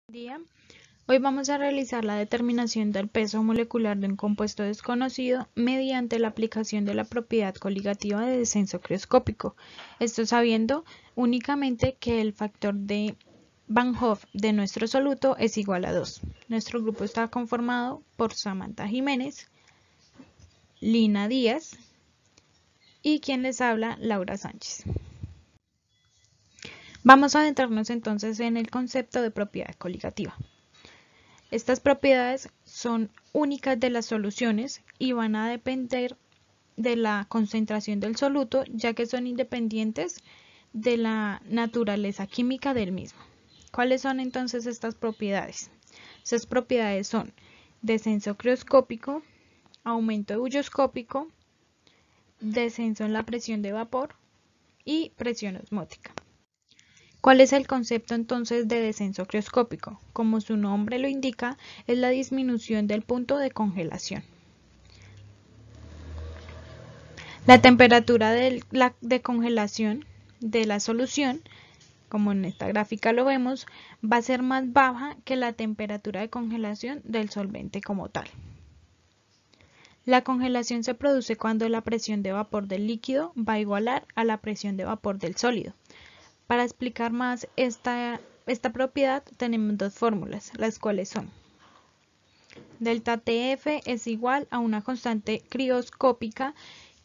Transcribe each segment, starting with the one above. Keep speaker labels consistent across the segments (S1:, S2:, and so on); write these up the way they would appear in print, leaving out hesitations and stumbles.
S1: Día. Hoy vamos a realizar la determinación del peso molecular de un compuesto desconocido mediante la aplicación de la propiedad coligativa de descenso crioscópico. Esto sabiendo únicamente que el factor de Van Hoff de nuestro soluto es igual a 2. Nuestro grupo está conformado por Samantha Jiménez, Lina Díaz y quien les habla, Laura Sánchez. Vamos a adentrarnos entonces en el concepto de propiedad coligativa. Estas propiedades son únicas de las soluciones y van a depender de la concentración del soluto, ya que son independientes de la naturaleza química del mismo. ¿Cuáles son entonces estas propiedades? Estas propiedades son descenso crioscópico, aumento ebullioscópico, descenso en la presión de vapor y presión osmótica. ¿Cuál es el concepto entonces de descenso crioscópico? Como su nombre lo indica, es la disminución del punto de congelación. La temperatura de congelación de la solución, como en esta gráfica lo vemos, va a ser más baja que la temperatura de congelación del solvente como tal. La congelación se produce cuando la presión de vapor del líquido va a igualar a la presión de vapor del sólido. Para explicar más esta propiedad tenemos dos fórmulas, las cuales son delta TF es igual a una constante crioscópica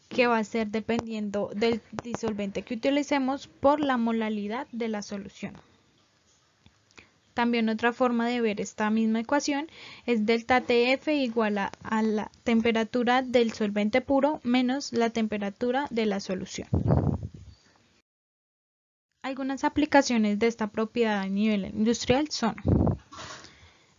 S1: que va a ser dependiendo del disolvente que utilicemos por la molalidad de la solución. También otra forma de ver esta misma ecuación es delta TF igual a la temperatura del solvente puro menos la temperatura de la solución. Algunas aplicaciones de esta propiedad a nivel industrial son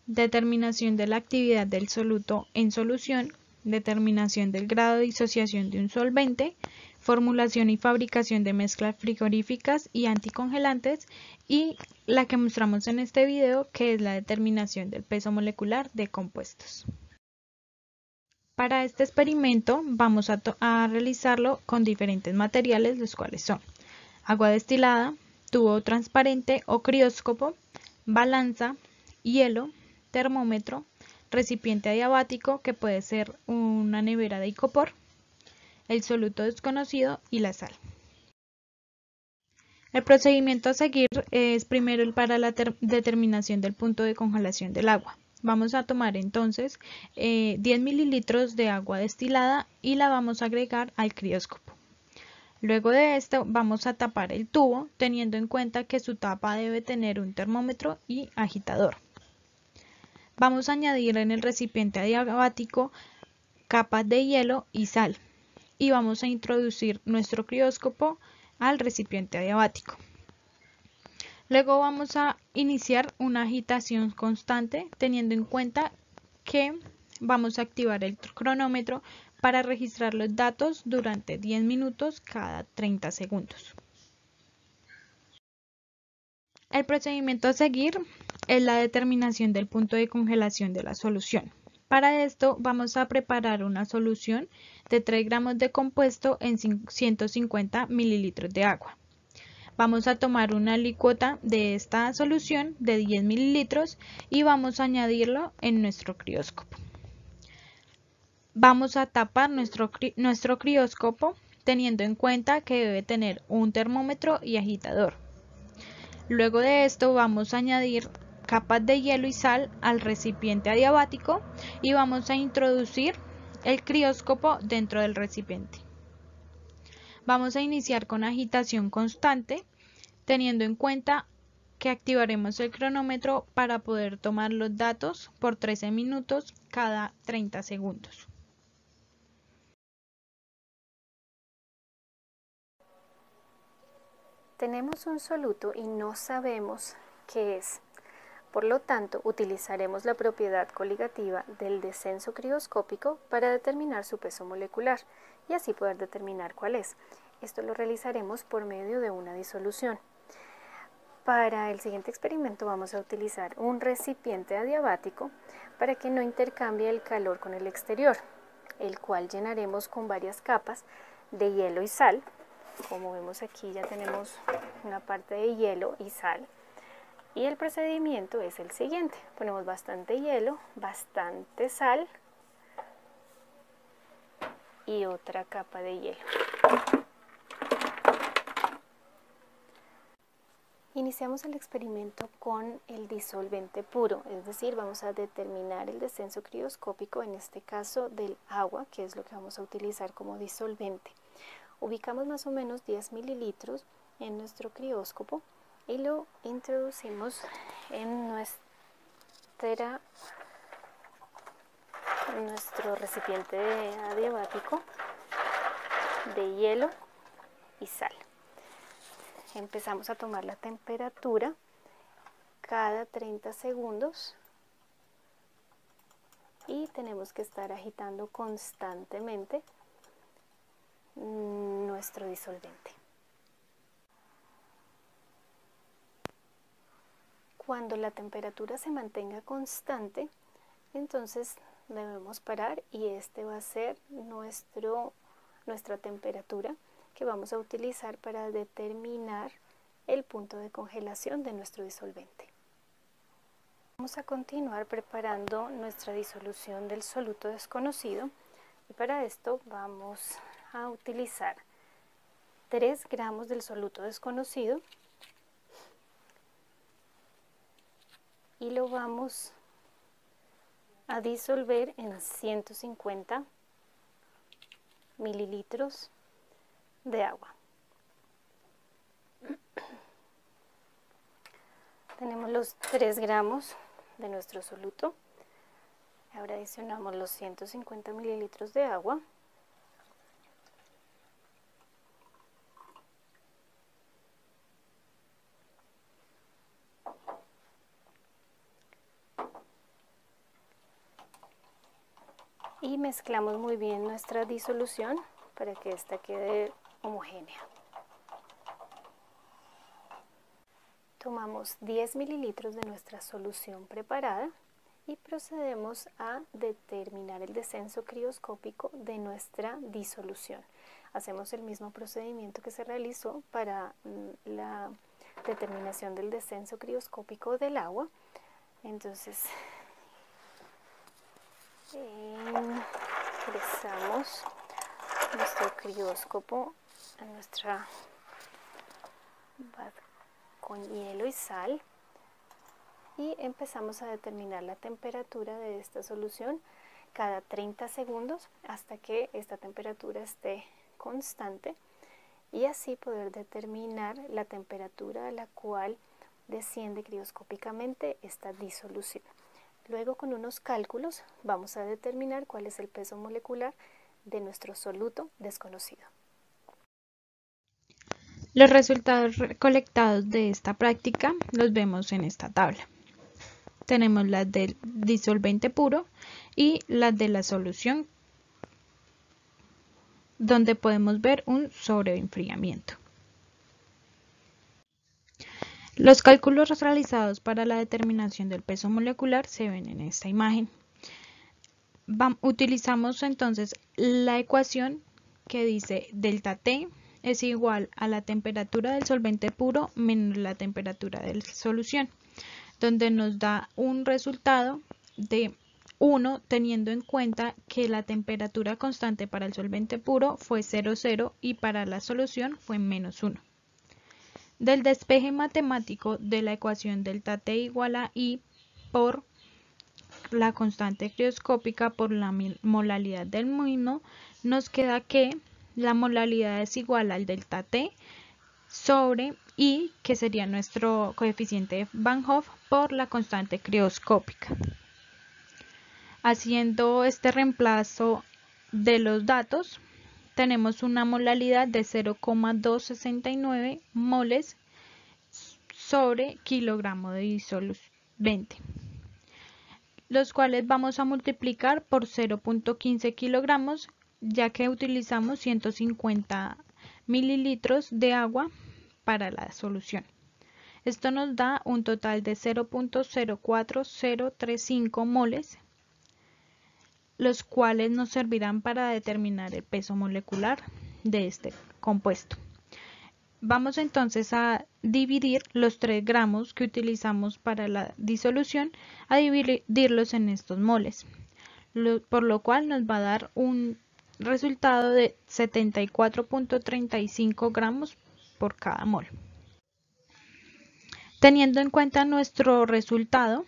S1: determinación de la actividad del soluto en solución, determinación del grado de disociación de un solvente, formulación y fabricación de mezclas frigoríficas y anticongelantes y la que mostramos en este video, que es la determinación del peso molecular de compuestos. Para este experimento vamos a realizarlo con diferentes materiales, los cuales son agua destilada, tubo transparente o crióscopo, balanza, hielo, termómetro, recipiente adiabático que puede ser una nevera de icopor, el soluto desconocido y la sal. El procedimiento a seguir es primero para la determinación del punto de congelación del agua. Vamos a tomar entonces 10 mililitros de agua destilada y la vamos a agregar al crióscopo. Luego de esto vamos a tapar el tubo teniendo en cuenta que su tapa debe tener un termómetro y agitador. Vamos a añadir en el recipiente adiabático capas de hielo y sal y vamos a introducir nuestro crióscopo al recipiente adiabático. Luego vamos a iniciar una agitación constante teniendo en cuenta que vamos a activar el cronómetro para registrar los datos durante 10 minutos cada 30 segundos. El procedimiento a seguir es la determinación del punto de congelación de la solución. Para esto vamos a preparar una solución de 3 gramos de compuesto en 150 mililitros de agua. Vamos a tomar una alícuota de esta solución de 10 mililitros y vamos a añadirlo en nuestro crióscopo. Vamos a tapar nuestro crióscopo teniendo en cuenta que debe tener un termómetro y agitador. Luego de esto vamos a añadir capas de hielo y sal al recipiente adiabático y vamos a introducir el crióscopo dentro del recipiente. Vamos a iniciar con agitación constante teniendo en cuenta que activaremos el cronómetro para poder tomar los datos por 13 minutos cada 30 segundos.
S2: Tenemos un soluto y no sabemos qué es. Por lo tanto, utilizaremos la propiedad coligativa del descenso crioscópico para determinar su peso molecular y así poder determinar cuál es. Esto lo realizaremos por medio de una disolución. Para el siguiente experimento vamos a utilizar un recipiente adiabático para que no intercambie el calor con el exterior, el cual llenaremos con varias capas de hielo y sal. Como vemos aquí ya tenemos una parte de hielo y sal. Y el procedimiento es el siguiente: ponemos bastante hielo, bastante sal y otra capa de hielo. Iniciamos el experimento con el disolvente puro, es decir, vamos a determinar el descenso crioscópico, en este caso del agua, que es lo que vamos a utilizar como disolvente. Ubicamos más o menos 10 mililitros en nuestro crióscopo y lo introducimos en nuestro recipiente adiabático de hielo y sal. Empezamos a tomar la temperatura cada 30 segundos y tenemos que estar agitando constantemente nuestro disolvente. Cuando la temperatura se mantenga constante, entonces debemos parar y este va a ser nuestra temperatura que vamos a utilizar para determinar el punto de congelación de nuestro disolvente. Vamos a continuar preparando nuestra disolución del soluto desconocido y para esto vamos a utilizar 3 gramos del soluto desconocido y lo vamos a disolver en 150 mililitros de agua. Tenemos los 3 gramos de nuestro soluto. Ahora adicionamos los 150 mililitros de agua. Y mezclamos muy bien nuestra disolución para que esta quede homogénea. Tomamos 10 mililitros de nuestra solución preparada y procedemos a determinar el descenso crioscópico de nuestra disolución. Hacemos el mismo procedimiento que se realizó para la determinación del descenso crioscópico del agua. Entonces, ingresamos nuestro crióscopo a nuestra bath con hielo y sal y empezamos a determinar la temperatura de esta solución cada 30 segundos hasta que esta temperatura esté constante y así poder determinar la temperatura a la cual desciende crioscópicamente esta disolución. Luego, con unos cálculos, vamos a determinar cuál es el peso molecular de nuestro soluto desconocido.
S1: Los resultados recolectados de esta práctica los vemos en esta tabla. Tenemos las del disolvente puro y las de la solución, donde podemos ver un sobreenfriamiento. Los cálculos realizados para la determinación del peso molecular se ven en esta imagen. Utilizamos entonces la ecuación que dice delta T es igual a la temperatura del solvente puro menos la temperatura de la solución, donde nos da un resultado de 1 teniendo en cuenta que la temperatura constante para el solvente puro fue 0,0 y para la solución fue menos 1. Del despeje matemático de la ecuación delta T igual a I por la constante crioscópica por la molalidad del mismo, nos queda que la molalidad es igual al delta T sobre I, que sería nuestro coeficiente de Van Hoff, por la constante crioscópica. Haciendo este reemplazo de los datos, tenemos una molalidad de 0,269 moles sobre kilogramo de disolvente, los cuales vamos a multiplicar por 0,15 kilogramos, ya que utilizamos 150 mililitros de agua para la solución. Esto nos da un total de 0,04035 moles, los cuales nos servirán para determinar el peso molecular de este compuesto. Vamos entonces a dividir los 3 gramos que utilizamos para la disolución, a dividirlos en estos moles, por lo cual nos va a dar un resultado de 74.35 gramos por cada mol. Teniendo en cuenta nuestro resultado,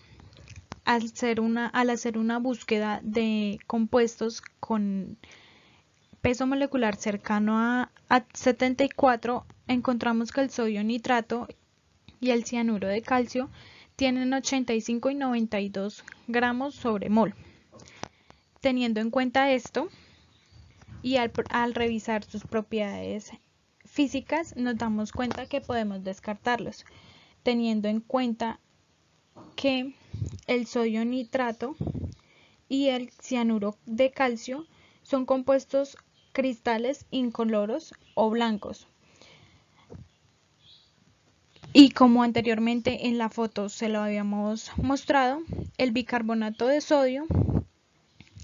S1: al hacer una búsqueda de compuestos con peso molecular cercano a 74, encontramos que el sodio nitrato y el cianuro de calcio tienen 85 y 92 gramos sobre mol. Teniendo en cuenta esto y al revisar sus propiedades físicas, nos damos cuenta que podemos descartarlos, teniendo en cuenta que el sodio nitrato y el cianuro de calcio son compuestos cristales incoloros o blancos. Y como anteriormente en la foto se lo habíamos mostrado, el bicarbonato de sodio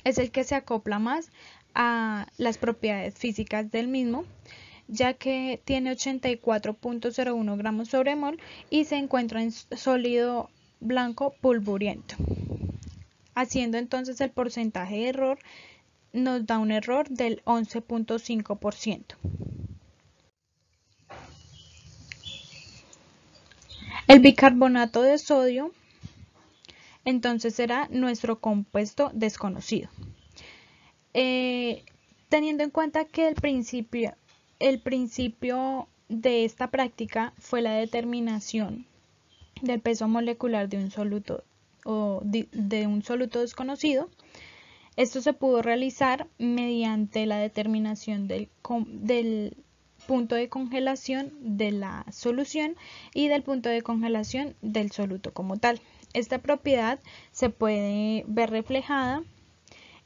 S1: es el que se acopla más a las propiedades físicas del mismo, ya que tiene 84.01 gramos sobre mol y se encuentra en sólido blanco pulvuriento. Haciendo entonces el porcentaje de error, nos da un error del 11.5%. El bicarbonato de sodio entonces será nuestro compuesto desconocido. Teniendo en cuenta que el principio de esta práctica fue la determinación del peso molecular de un soluto desconocido, esto se pudo realizar mediante la determinación del punto de congelación de la solución y del punto de congelación del soluto como tal. Esta propiedad se puede ver reflejada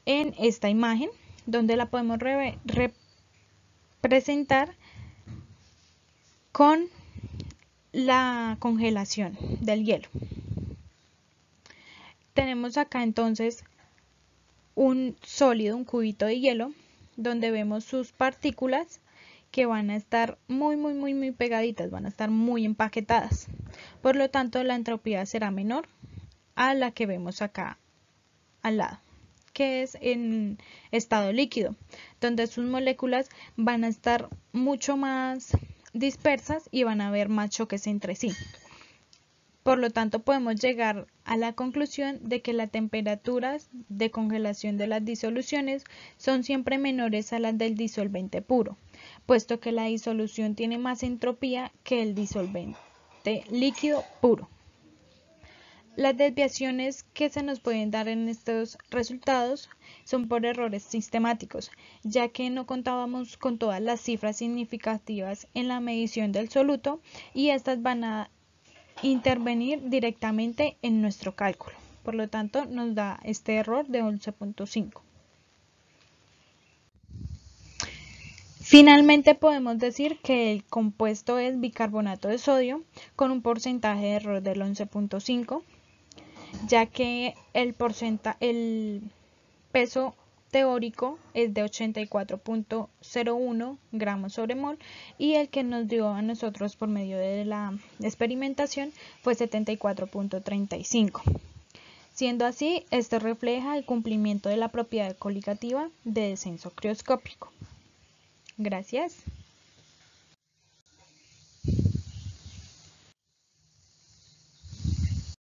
S1: en esta imagen, donde la podemos representar con la congelación del hielo. Tenemos acá entonces un sólido, un cubito de hielo, donde vemos sus partículas que van a estar muy pegaditas, van a estar muy empaquetadas. Por lo tanto, la entropía será menor a la que vemos acá al lado, que es en estado líquido, donde sus moléculas van a estar mucho más dispersas y van a haber más choques entre sí. Por lo tanto, podemos llegar a la conclusión de que las temperaturas de congelación de las disoluciones son siempre menores a las del disolvente puro, puesto que la disolución tiene más entropía que el disolvente líquido puro. Las desviaciones que se nos pueden dar en estos resultados son por errores sistemáticos, ya que no contábamos con todas las cifras significativas en la medición del soluto y estas van a intervenir directamente en nuestro cálculo. Por lo tanto, nos da este error de 11.5. Finalmente podemos decir que el compuesto es bicarbonato de sodio con un porcentaje de error del 11.5, ya que el peso teórico es de 84.01 gramos sobre mol y el que nos dio a nosotros por medio de la experimentación fue 74.35. Siendo así, esto refleja el cumplimiento de la propiedad coligativa de descenso crioscópico. Gracias.